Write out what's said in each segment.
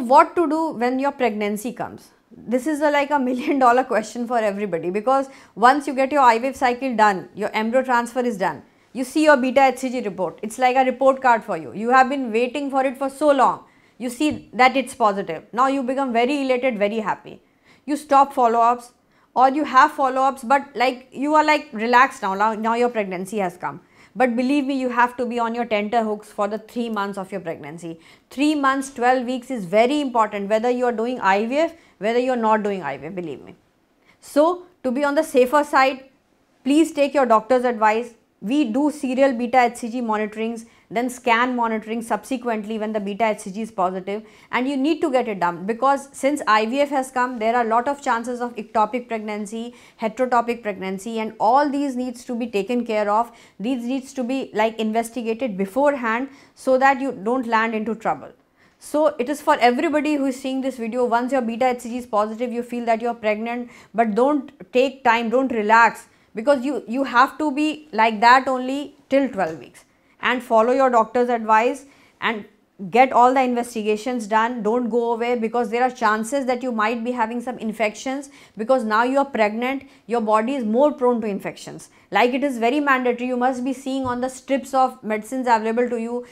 what to do when your pregnancy comes? This is like a $1 million question for everybody, because once you get your IVF cycle done, your embryo transfer is done, you see your beta HCG report. It's like a report card for you. You have been waiting for it for so long. You see that it's positive. Now you become very elated, very happy. You stop follow-ups, or you have follow-ups, but like you are like relaxed now. Now your pregnancy has come. But believe me, you have to be on your tenterhooks for the 3 months of your pregnancy. 3 months, 12 weeks is very important, whether you are doing IVF, whether you are not doing IVF, believe me. So, to be on the safer side, please take your doctor's advice. We do serial beta HCG monitorings, then scan monitoring subsequently when the beta HCG is positive, and you need to get it done, because since IVF has come, there are a lot of chances of ectopic pregnancy, heterotopic pregnancy, and all these needs to be taken care of. These needs to be like investigated beforehand so that you don't land into trouble. So it is for everybody who is seeing this video. Once your beta HCG is positive, you feel that you are pregnant, but don't take time, don't relax, because you have to be like that only till 12 weeks, and follow your doctor's advice and get all the investigations done. Don't go away, because there are chances that you might be having some infections, because now you are pregnant, your body is more prone to infections. Like it is very mandatory, you must be seeing on the strips of medicines available to you,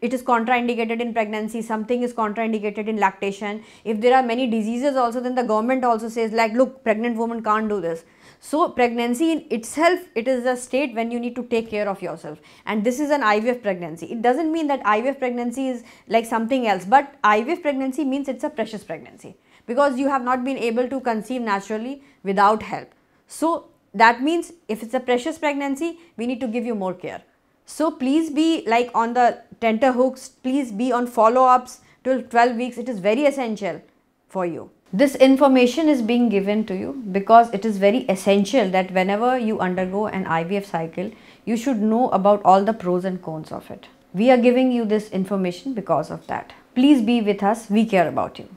it is contraindicated in pregnancy, something is contraindicated in lactation. If there are many diseases also, then the government also says like, look, pregnant woman can't do this. So pregnancy in itself, it is a state when you need to take care of yourself, and this is an IVF pregnancy. It doesn't mean that IVF pregnancy is like something else, but IVF pregnancy means it's a precious pregnancy, because you have not been able to conceive naturally without help. So that means if it's a precious pregnancy, we need to give you more care. So please be like on the tenterhooks, please be on follow-ups till 12 weeks. It is very essential for you. This information is being given to you because it is very essential that whenever you undergo an IVF cycle, you should know about all the pros and cons of it. We are giving you this information because of that. Please be with us. We care about you.